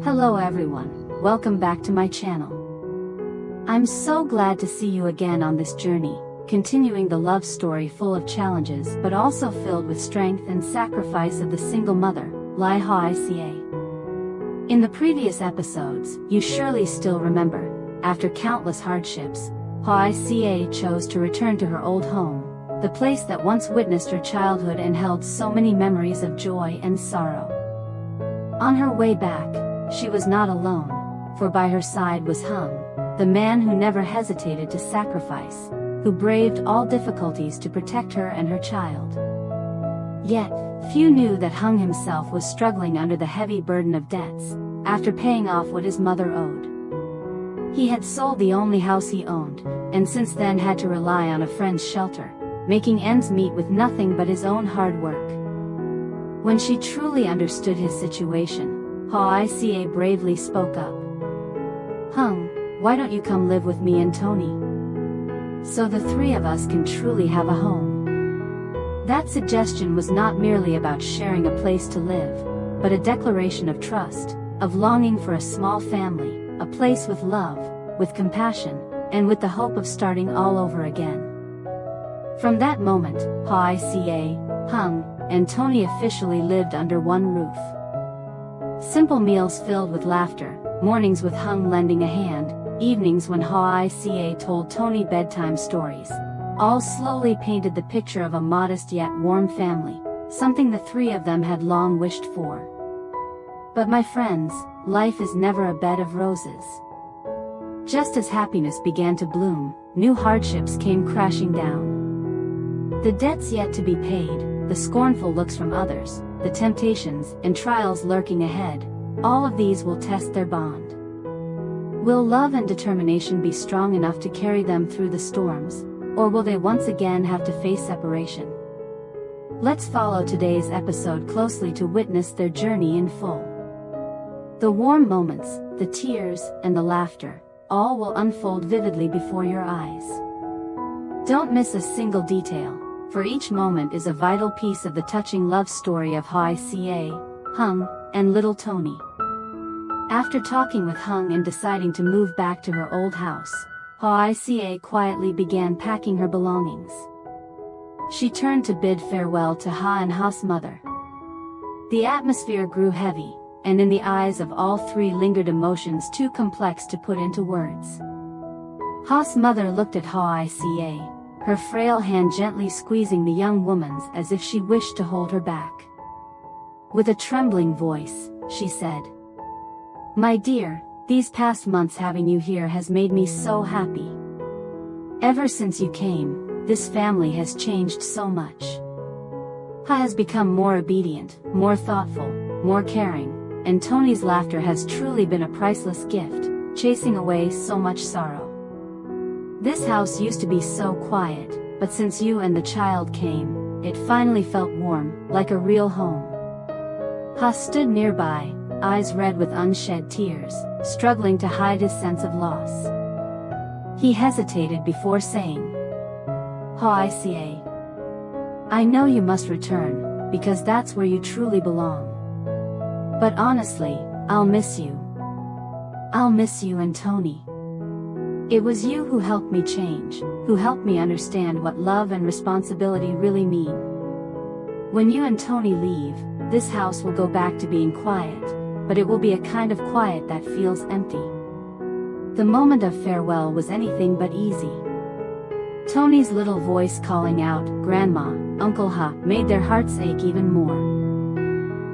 Hello everyone, welcome back to my channel. I'm so glad to see you again on this journey, continuing the love story full of challenges but also filled with strength and sacrifice of the single mother, Lythieuca. In the previous episodes, you surely still remember, after countless hardships, Lythieuca chose to return to her old home, the place that once witnessed her childhood and held so many memories of joy and sorrow. On her way back, she was not alone, for by her side was Hung, the man who never hesitated to sacrifice, who braved all difficulties to protect her and her child. Yet, few knew that Hung himself was struggling under the heavy burden of debts, after paying off what his mother owed. He had sold the only house he owned, and since then had to rely on a friend's shelter, making ends meet with nothing but his own hard work. When she truly understood his situation, Lythieuca bravely spoke up. "Hung, why don't you come live with me and Tony? So the three of us can truly have a home." That suggestion was not merely about sharing a place to live, but a declaration of trust, of longing for a small family, a place with love, with compassion, and with the hope of starting all over again. From that moment, Lythieuca, Hung, and Tony officially lived under one roof. Simple meals filled with laughter, mornings with Hung lending a hand, evenings when Lythieuca told Tony bedtime stories, all slowly painted the picture of a modest yet warm family, something the three of them had long wished for. But my friends, life is never a bed of roses. Just as happiness began to bloom, new hardships came crashing down. The debts yet to be paid, the scornful looks from others, the temptations and trials lurking ahead, all of these will test their bond. Will love and determination be strong enough to carry them through the storms, or will they once again have to face separation? Let's follow today's episode closely to witness their journey in full. The warm moments, the tears, and the laughter, all will unfold vividly before your eyes. Don't miss a single detail, for each moment is a vital piece of the touching love story of Lythieuca, Hung, and little Tony. After talking with Hung and deciding to move back to her old house, Lythieuca quietly began packing her belongings. She turned to bid farewell to Ha and Ha's mother. The atmosphere grew heavy, and in the eyes of all three lingered emotions too complex to put into words. Ha's mother looked at Lythieuca, her frail hand gently squeezing the young woman's as if she wished to hold her back. With a trembling voice, she said, "My dear, these past months having you here has made me so happy. Ever since you came, this family has changed so much. Ha has become more obedient, more thoughtful, more caring, and Tony's laughter has truly been a priceless gift, chasing away so much sorrow. This house used to be so quiet, but since you and the child came, it finally felt warm, like a real home." Ha stood nearby, eyes red with unshed tears, struggling to hide his sense of loss. He hesitated before saying, "Lythieuca, I know you must return, because that's where you truly belong. But honestly, I'll miss you. I'll miss you and Tony. It was you who helped me change, who helped me understand what love and responsibility really mean. When you and Tony leave, this house will go back to being quiet, but it will be a kind of quiet that feels empty." The moment of farewell was anything but easy. Tony's little voice calling out, "Grandma, Uncle Ha," made their hearts ache even more.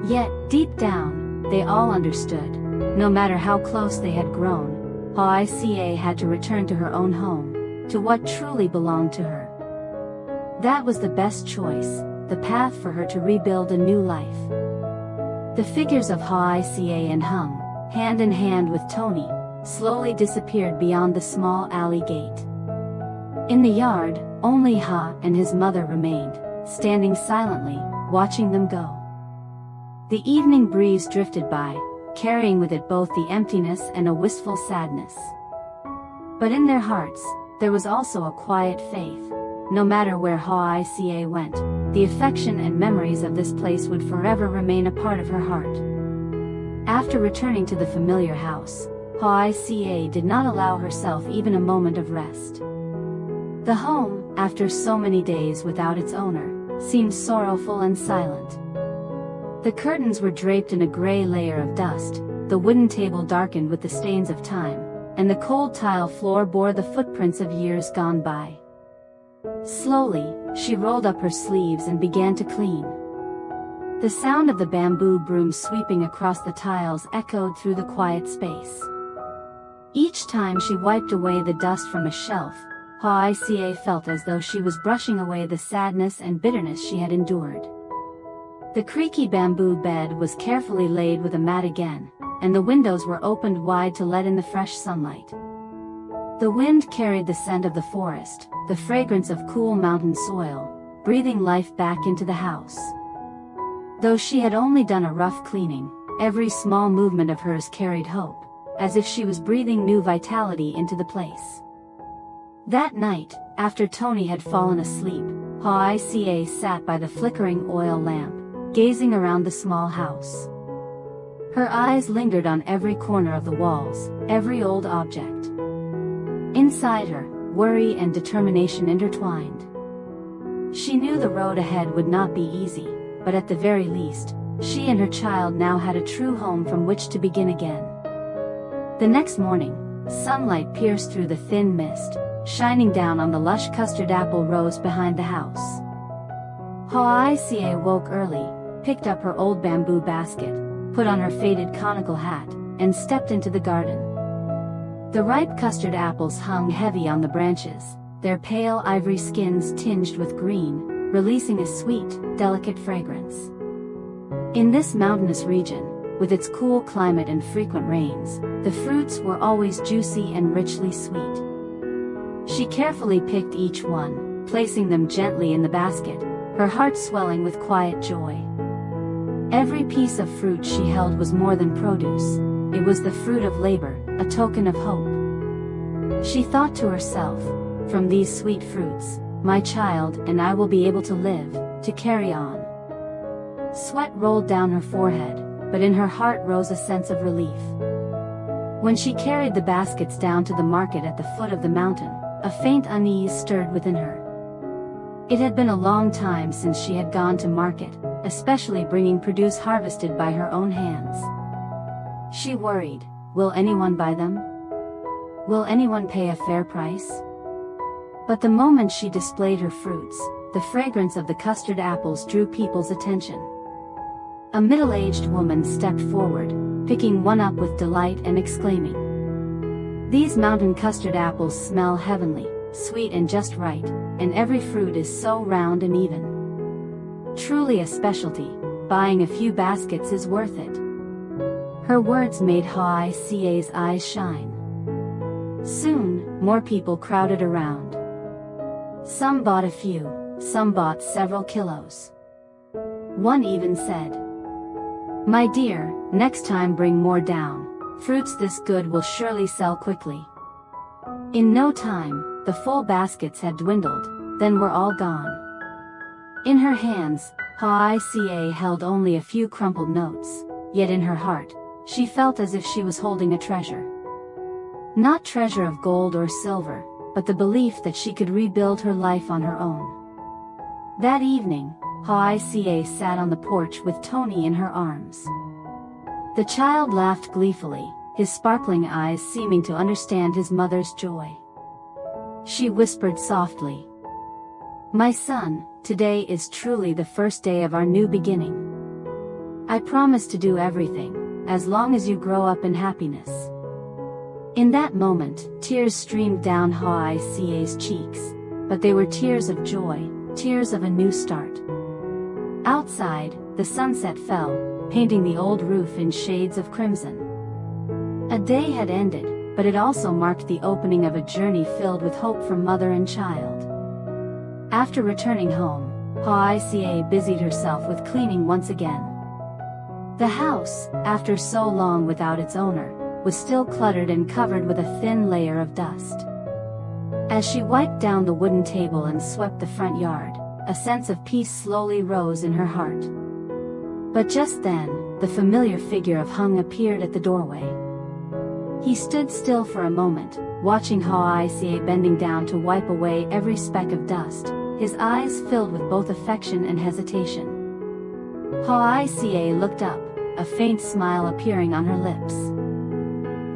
Yet, deep down, they all understood, no matter how close they had grown, Lythieuca had to return to her own home, to what truly belonged to her. That was the best choice, the path for her to rebuild a new life. The figures of Lythieuca and Hung, hand in hand with Tony, slowly disappeared beyond the small alley gate. In the yard, only Ha and his mother remained, standing silently, watching them go. The evening breeze drifted by, carrying with it both the emptiness and a wistful sadness. But in their hearts, there was also a quiet faith. No matter where Lythieuca went, the affection and memories of this place would forever remain a part of her heart. After returning to the familiar house, Hoai did not allow herself even a moment of rest. The home, after so many days without its owner, seemed sorrowful and silent. The curtains were draped in a gray layer of dust, the wooden table darkened with the stains of time, and the cold tile floor bore the footprints of years gone by. Slowly, she rolled up her sleeves and began to clean. The sound of the bamboo broom sweeping across the tiles echoed through the quiet space. Each time she wiped away the dust from a shelf, Hoai felt as though she was brushing away the sadness and bitterness she had endured. The creaky bamboo bed was carefully laid with a mat again, and the windows were opened wide to let in the fresh sunlight. The wind carried the scent of the forest, the fragrance of cool mountain soil, breathing life back into the house. Though she had only done a rough cleaning, every small movement of hers carried hope, as if she was breathing new vitality into the place. That night, after Tony had fallen asleep, Hoai sat by the flickering oil lamp, gazing around the small house. Her eyes lingered on every corner of the walls, every old object. Inside her, worry and determination intertwined. She knew the road ahead would not be easy, but at the very least, she and her child now had a true home from which to begin again. The next morning, sunlight pierced through the thin mist, shining down on the lush custard apple rows behind the house. Hoai woke early, picked up her old bamboo basket, put on her faded conical hat, and stepped into the garden. The ripe custard apples hung heavy on the branches, their pale ivory skins tinged with green, releasing a sweet, delicate fragrance. In this mountainous region, with its cool climate and frequent rains, the fruits were always juicy and richly sweet. She carefully picked each one, placing them gently in the basket, her heart swelling with quiet joy. Every piece of fruit she held was more than produce, it was the fruit of labor, a token of hope. She thought to herself, from these sweet fruits, my child and I will be able to live, to carry on. Sweat rolled down her forehead, but in her heart rose a sense of relief. When she carried the baskets down to the market at the foot of the mountain, a faint unease stirred within her. It had been a long time since she had gone to market, especially bringing produce harvested by her own hands. She worried, will anyone buy them? Will anyone pay a fair price? But the moment she displayed her fruits, the fragrance of the custard apples drew people's attention. A middle-aged woman stepped forward, picking one up with delight and exclaiming, "These mountain custard apples smell heavenly, sweet and just right, and every fruit is so round and even. Truly a specialty, buying a few baskets is worth it." Her words made Hoai's eyes shine. Soon, more people crowded around. Some bought a few, some bought several kilos. One even said, "My dear, next time bring more down, fruits this good will surely sell quickly." In no time, the full baskets had dwindled, then were all gone. In her hands, Hoai held only a few crumpled notes, yet in her heart, she felt as if she was holding a treasure. Not treasure of gold or silver, but the belief that she could rebuild her life on her own. That evening, Hoai sat on the porch with Tony in her arms. The child laughed gleefully, his sparkling eyes seeming to understand his mother's joy. She whispered softly, "My son, today is truly the first day of our new beginning. I promise to do everything, as long as you grow up in happiness." In that moment, tears streamed down Hoai's cheeks, but they were tears of joy, tears of a new start. Outside, the sunset fell, painting the old roof in shades of crimson. A day had ended, but it also marked the opening of a journey filled with hope for mother and child. After returning home, Hoai busied herself with cleaning once again. The house, after so long without its owner, was still cluttered and covered with a thin layer of dust. As she wiped down the wooden table and swept the front yard, a sense of peace slowly rose in her heart. But just then, the familiar figure of Hung appeared at the doorway. He stood still for a moment, watching Hoai bending down to wipe away every speck of dust, his eyes filled with both affection and hesitation. Hoai looked up, a faint smile appearing on her lips.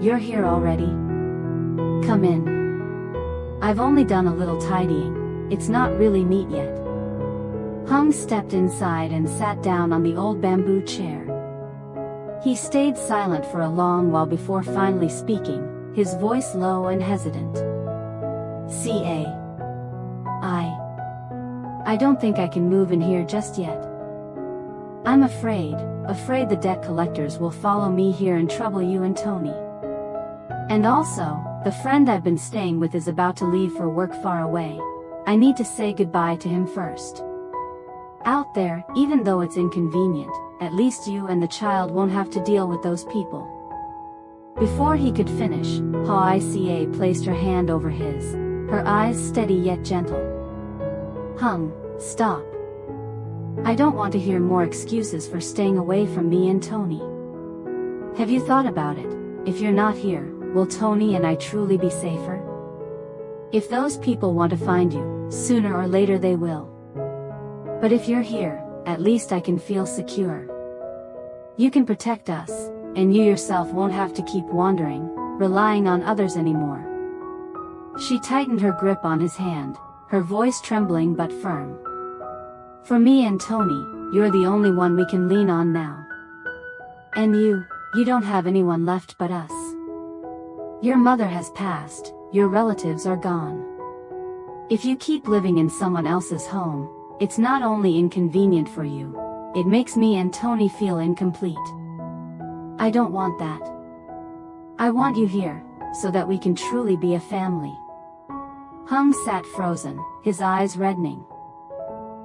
"You're here already? Come in. I've only done a little tidying, it's not really neat yet." Hung stepped inside and sat down on the old bamboo chair. He stayed silent for a long while before finally speaking, his voice low and hesitant. I don't think I can move in here just yet. I'm afraid the debt collectors will follow me here and trouble you and Tony. And also, the friend I've been staying with is about to leave for work far away. I need to say goodbye to him first. Out there, even though it's inconvenient, at least you and the child won't have to deal with those people." Before he could finish, Hoai placed her hand over his, her eyes steady yet gentle. "Hung, stop. I don't want to hear more excuses for staying away from me and Tony. Have you thought about it? If you're not here, will Tony and I truly be safer? If those people want to find you, sooner or later they will. But if you're here, at least I can feel secure. You can protect us, and you yourself won't have to keep wandering, relying on others anymore." She tightened her grip on his hand, her voice trembling but firm. "For me and Tony, you're the only one we can lean on now. And you don't have anyone left but us. Your mother has passed, your relatives are gone. If you keep living in someone else's home, it's not only inconvenient for you, it makes me and Tony feel incomplete. I don't want that. I want you here, so that we can truly be a family." Hung sat frozen, his eyes reddening.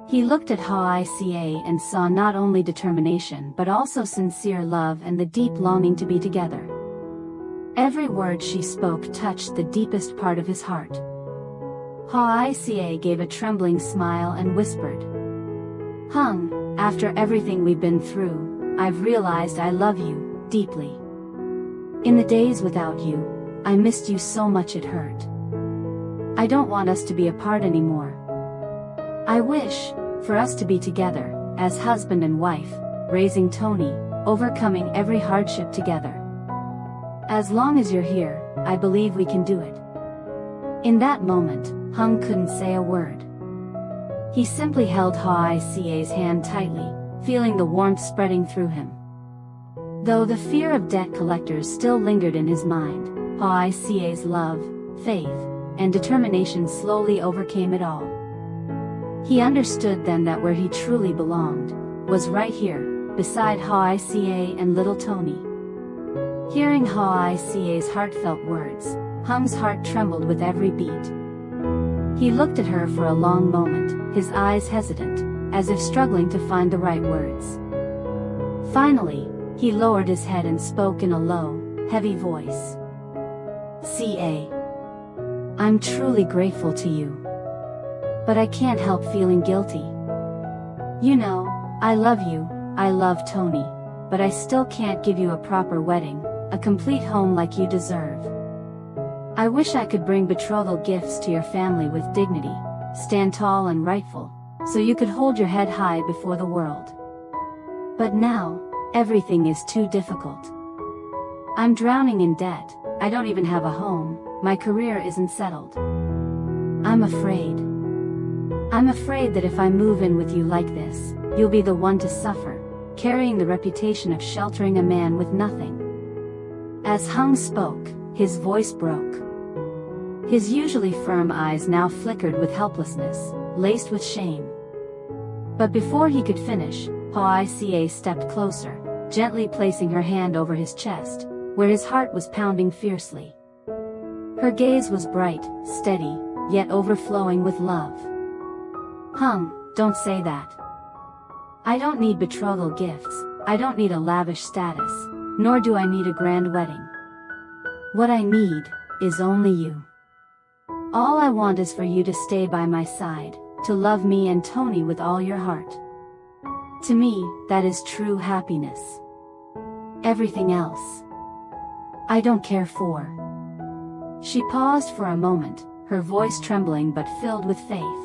He looked at Hoai and saw not only determination but also sincere love and the deep longing to be together. Every word she spoke touched the deepest part of his heart. Hoai gave a trembling smile and whispered, "Hung, after everything we've been through, I've realized I love you deeply. In the days without you, I missed you so much it hurt. I don't want us to be apart anymore. I wish for us to be together, as husband and wife, raising Tony, overcoming every hardship together. As long as you're here, I believe we can do it." In that moment, Hung couldn't say a word. He simply held Hoai's hand tightly, feeling the warmth spreading through him. Though the fear of debt collectors still lingered in his mind, Hoai's love, faith, and determination slowly overcame it all. He understood then that where he truly belonged was right here, beside Hoai and little Tony. Hearing Hoai's heartfelt words, Hung's heart trembled with every beat. He looked at her for a long moment, his eyes hesitant, as if struggling to find the right words. Finally, he lowered his head and spoke in a low, heavy voice. "I'm truly grateful to you. But I can't help feeling guilty. You know, I love you, I love Tony, but I still can't give you a proper wedding, a complete home like you deserve. I wish I could bring betrothal gifts to your family with dignity, stand tall and rightful, so you could hold your head high before the world. But now, everything is too difficult. I'm drowning in debt, I don't even have a home, my career isn't settled. I'm afraid that if I move in with you like this, you'll be the one to suffer, carrying the reputation of sheltering a man with nothing." As Hung spoke, his voice broke. His usually firm eyes now flickered with helplessness, laced with shame. But before he could finish, Hoai stepped closer, gently placing her hand over his chest, where his heart was pounding fiercely. Her gaze was bright, steady, yet overflowing with love. "Hung, don't say that. I don't need betrothal gifts, I don't need a lavish status, nor do I need a grand wedding. What I need is only you. All I want is for you to stay by my side, to love me and Tony with all your heart. To me, that is true happiness. Everything else, I don't care for." She paused for a moment, her voice trembling but filled with faith.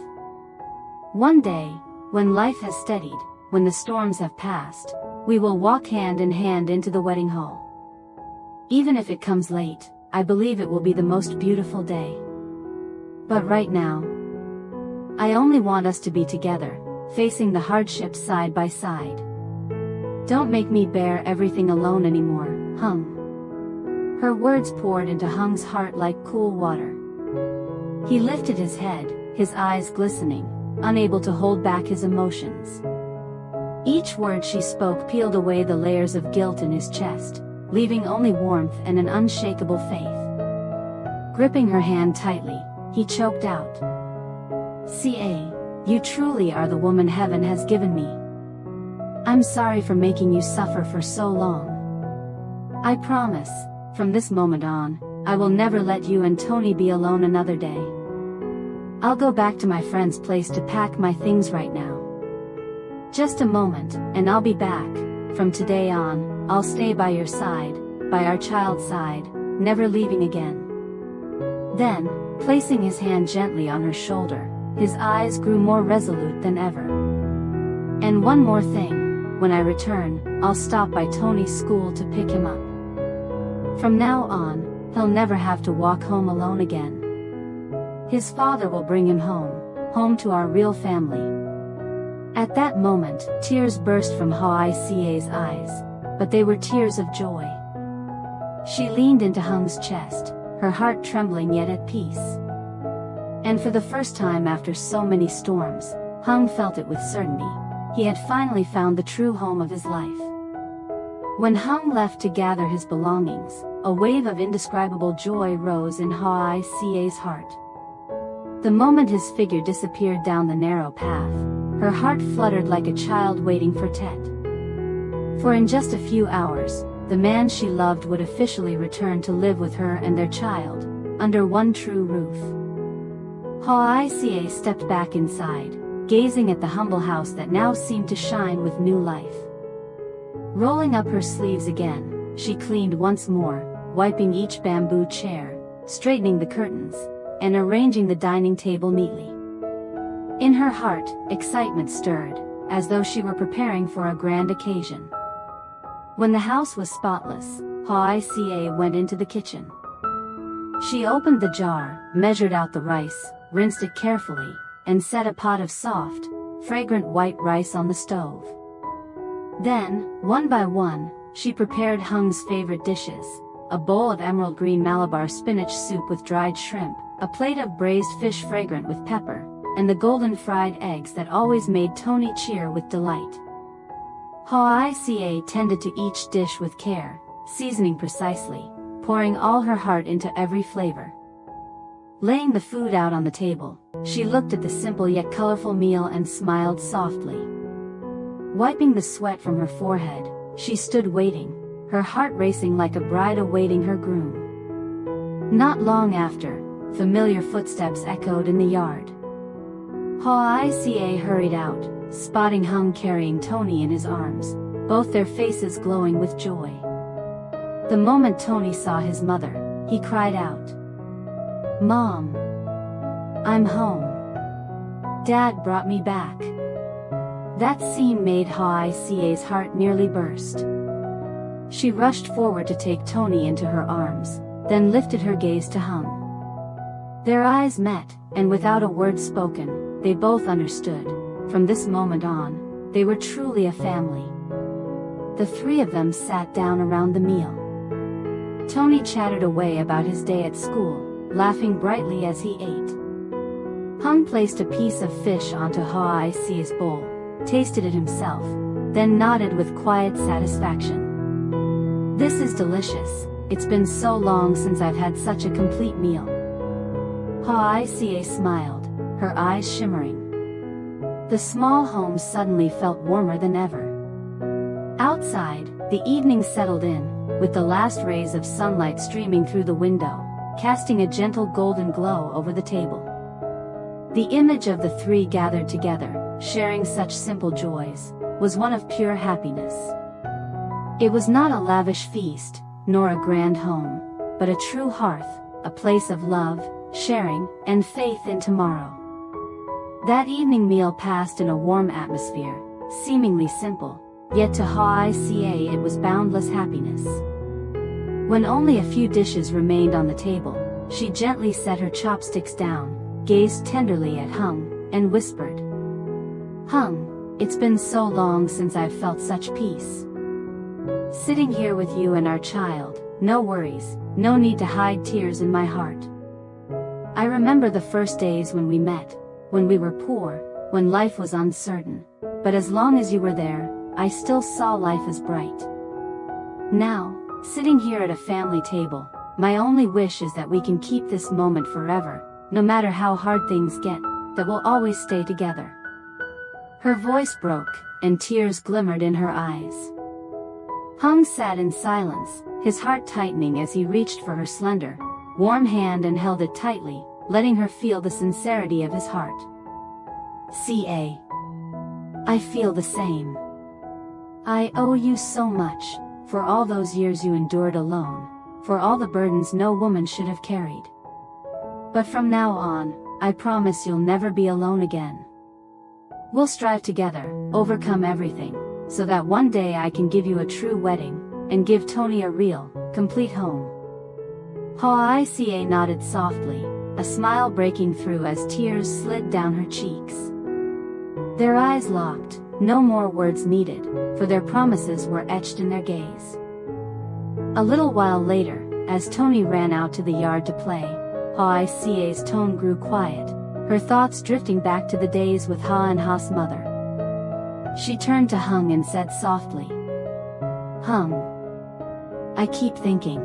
"One day, when life has steadied, when the storms have passed, we will walk hand in hand into the wedding hall. Even if it comes late, I believe it will be the most beautiful day. But right now, I only want us to be together, facing the hardships side by side. Don't make me bear everything alone anymore, Hung." Her words poured into Hung's heart like cool water. He lifted his head, his eyes glistening, unable to hold back his emotions. Each word she spoke peeled away the layers of guilt in his chest, leaving only warmth and an unshakable faith. Gripping her hand tightly, he choked out, "Ca, you truly are the woman heaven has given me. I'm sorry for making you suffer for so long. I promise, from this moment on, I will never let you and Tony be alone another day. I'll go back to my friend's place to pack my things right now. Just a moment, and I'll be back. From today on, I'll stay by your side, by our child's side, never leaving again." Then, placing his hand gently on her shoulder, his eyes grew more resolute than ever. "And one more thing, when I return, I'll stop by Tony's school to pick him up. From now on, he'll never have to walk home alone again. His father will bring him home to our real family." At that moment, tears burst from Hoai's eyes, but they were tears of joy. She leaned into Hung's chest, her heart trembling yet at peace. And for the first time after so many storms, Hung felt it with certainty. He had finally found the true home of his life. When Hung left to gather his belongings, a wave of indescribable joy rose in Hoai's heart. The moment his figure disappeared down the narrow path, her heart fluttered like a child waiting for Tet. For in just a few hours, the man she loved would officially return to live with her and their child, under one true roof. Hoai stepped back inside, gazing at the humble house that now seemed to shine with new life. Rolling up her sleeves again, she cleaned once more, wiping each bamboo chair, straightening the curtains, and arranging the dining table neatly. In her heart, excitement stirred, as though she were preparing for a grand occasion. When the house was spotless, Hoai went into the kitchen. She opened the jar, measured out the rice, rinsed it carefully, and set a pot of soft, fragrant white rice on the stove. Then, one by one, she prepared Hung's favorite dishes: a bowl of emerald green Malabar spinach soup with dried shrimp, a plate of braised fish fragrant with pepper, and the golden fried eggs that always made Tony cheer with delight. Hoai tended to each dish with care, seasoning precisely, pouring all her heart into every flavor. Laying the food out on the table, she looked at the simple yet colorful meal and smiled softly. Wiping the sweat from her forehead, she stood waiting, her heart racing like a bride awaiting her groom. Not long after, familiar footsteps echoed in the yard. Hoai hurried out, spotting Hung carrying Tony in his arms, both their faces glowing with joy. The moment Tony saw his mother, he cried out, "Mom! I'm home. Dad brought me back." That scene made Hoai's heart nearly burst. She rushed forward to take Tony into her arms, then lifted her gaze to Hung. Their eyes met, and without a word spoken, they both understood. From this moment on, they were truly a family. The three of them sat down around the meal. Tony chattered away about his day at school, laughing brightly as he ate. Hung placed a piece of fish onto Hoai's bowl, tasted it himself, then nodded with quiet satisfaction. "This is delicious. It's been so long since I've had such a complete meal." Hoai smiled, her eyes shimmering. The small home suddenly felt warmer than ever. Outside, the evening settled in, with the last rays of sunlight streaming through the window, casting a gentle golden glow over the table. The image of the three gathered together, sharing such simple joys, was one of pure happiness. It was not a lavish feast, nor a grand home, but a true hearth, a place of love, sharing, and faith in tomorrow. That evening meal passed in a warm atmosphere, seemingly simple, yet to Hoai it was boundless happiness. When only a few dishes remained on the table, she gently set her chopsticks down, gazed tenderly at Hung, and whispered, "Hung, it's been so long since I've felt such peace. Sitting here with you and our child, no worries, no need to hide tears in my heart. I remember the first days when we met, when we were poor, when life was uncertain, but as long as you were there, I still saw life as bright. Now, sitting here at a family table, my only wish is that we can keep this moment forever, no matter how hard things get, that we'll always stay together." Her voice broke, and tears glimmered in her eyes. Hung sat in silence, his heart tightening as he reached for her slender, warm hand and held it tightly, letting her feel the sincerity of his heart. I feel the same. I owe you so much, for all those years you endured alone, for all the burdens no woman should have carried. But from now on, I promise you'll never be alone again. We'll strive together, overcome everything, so that one day I can give you a true wedding, and give Tony a real, complete home." Hoai nodded softly, a smile breaking through as tears slid down her cheeks. Their eyes locked, no more words needed, for their promises were etched in their gaze. A little while later, as Tony ran out to the yard to play, Hoai's tone grew quiet, her thoughts drifting back to the days with Ha and Ha's mother. She turned to Hung and said softly, "Hung, I keep thinking.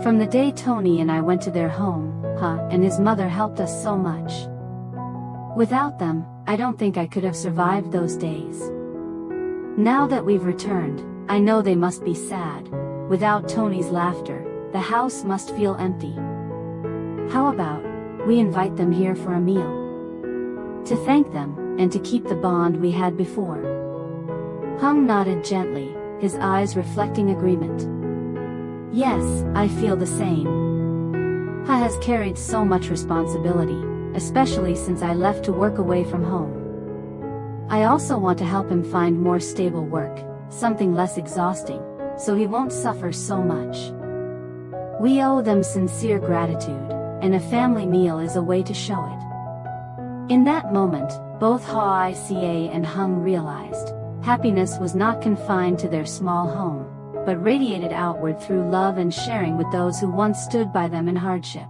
From the day Tony and I went to their home, Ha and his mother helped us so much. Without them, I don't think I could have survived those days. Now that we've returned, I know they must be sad. Without Tony's laughter, the house must feel empty. How about we invite them here for a meal? To thank them, and to keep the bond we had before." Hung nodded gently, his eyes reflecting agreement. "Yes, I feel the same. Ha has carried so much responsibility, especially since I left to work away from home. I also want to help him find more stable work, something less exhausting, so he won't suffer so much. We owe them sincere gratitude, and a family meal is a way to show it." In that moment, both Hoai and Hung realized, happiness was not confined to their small home, but radiated outward through love and sharing with those who once stood by them in hardship.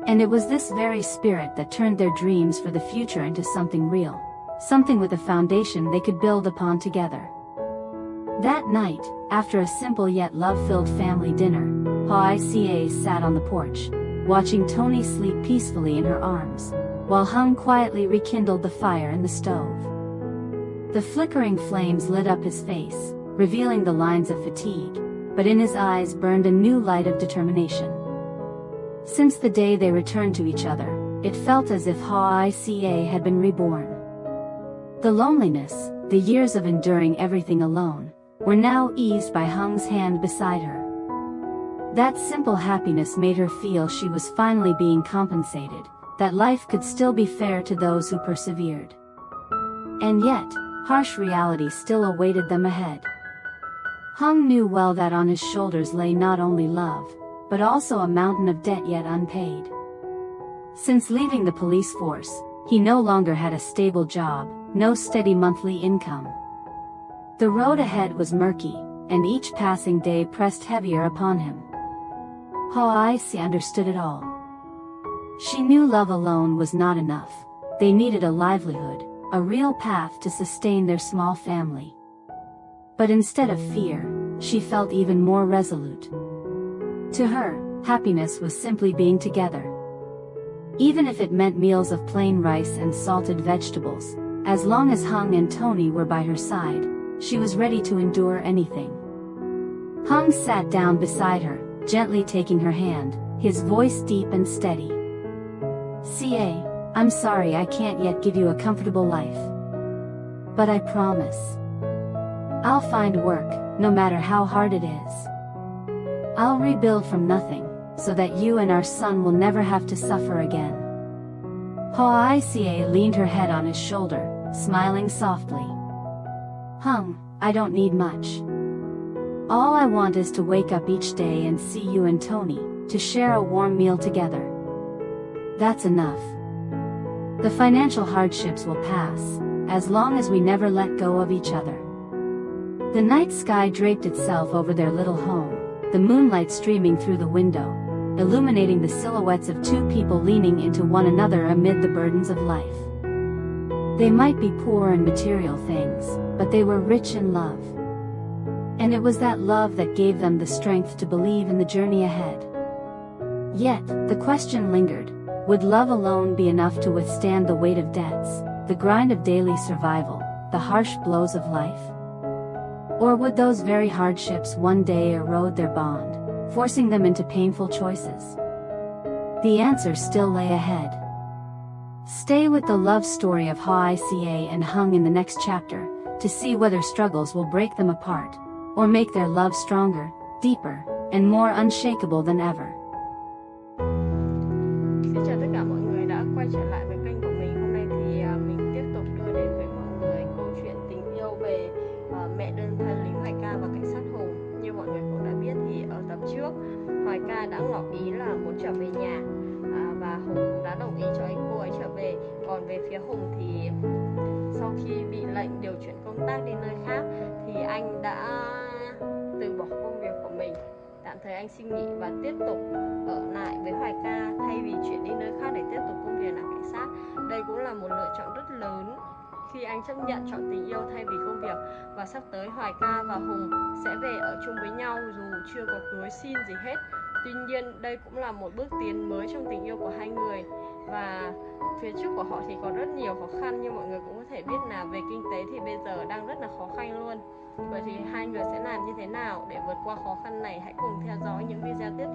And it was this very spirit that turned their dreams for the future into something real, something with a foundation they could build upon together. That night, after a simple yet love-filled family dinner, Hoai sat on the porch, watching Tony sleep peacefully in her arms, while Hung quietly rekindled the fire in the stove. The flickering flames lit up his face, revealing the lines of fatigue, but in his eyes burned a new light of determination. Since the day they returned to each other, it felt as if Hoai had been reborn. The loneliness, the years of enduring everything alone, were now eased by Hung's hand beside her. That simple happiness made her feel she was finally being compensated, that life could still be fair to those who persevered. And yet, harsh reality still awaited them ahead. Hung knew well that on his shoulders lay not only love, but also a mountain of debt yet unpaid. Since leaving the police force, he no longer had a stable job, no steady monthly income. The road ahead was murky, and each passing day pressed heavier upon him. Hoai understood it all. She knew love alone was not enough, they needed a livelihood, a real path to sustain their small family. But instead of fear, she felt even more resolute. To her, happiness was simply being together. Even if it meant meals of plain rice and salted vegetables, as long as Hung and Tony were by her side, she was ready to endure anything. Hung sat down beside her, gently taking her hand, his voice deep and steady. I'm sorry I can't yet give you a comfortable life. But I promise. I'll find work, no matter how hard it is. I'll rebuild from nothing, so that you and our son will never have to suffer again. Hoai leaned her head on his shoulder, smiling softly. I don't need much. All I want is to wake up each day and see you and Tony, to share a warm meal together. That's enough. The financial hardships will pass, as long as we never let go of each other. The night sky draped itself over their little home, the moonlight streaming through the window, illuminating the silhouettes of two people leaning into one another amid the burdens of life. They might be poor in material things, but they were rich in love. And it was that love that gave them the strength to believe in the journey ahead. Yet, the question lingered, would love alone be enough to withstand the weight of debts, the grind of daily survival, the harsh blows of life? Or would those very hardships one day erode their bond, forcing them into painful choices? The answer still lay ahead. Stay with the love story of Hoai and Hung in the next chapter, to see whether struggles will break them apart, or make their love stronger, deeper, and more unshakable than ever. Xin chào tất cả mọi người đã quay trở lại với kênh của mình. Hôm nay thì mình tiếp tục đưa đến với mọi người câu chuyện tình yêu về mẹ đơn thân lính Hoài Ca và cảnh sát Hùng. Như mọi người cũng đã biết thì ở tập trước, Hoài Ca đã ngỏ ý là muốn trở về nhà, và Hùng đã đồng ý cho cô ấy trở về. Còn về phía Hùng thì sau khi bị lệnh điều chuyển công tác đi nơi khác thì anh đã từ bỏ công việc của mình. Tạm thời anh xin nghỉ và tiếp tục ở lại với Hoài Ca thay vì chuyển đi nơi khác để tiếp tục công việc làm cảnh sát. Đây cũng là một lựa chọn rất lớn khi anh chấp nhận chọn tình yêu thay vì công việc. Và sắp tới Hoài Ca và Hùng sẽ về ở chung với nhau dù chưa có cưới xin gì hết. Tuy nhiên đây cũng là một bước tiến mới trong tình yêu của hai người. Và phía trước của họ thì có rất nhiều khó khăn, như mọi người cũng có thể biết là về kinh tế thì bây giờ đang rất là khó khăn luôn. Vậy thì hai người sẽ làm như thế nào để vượt qua khó khăn này? Hãy cùng theo dõi những video tiếp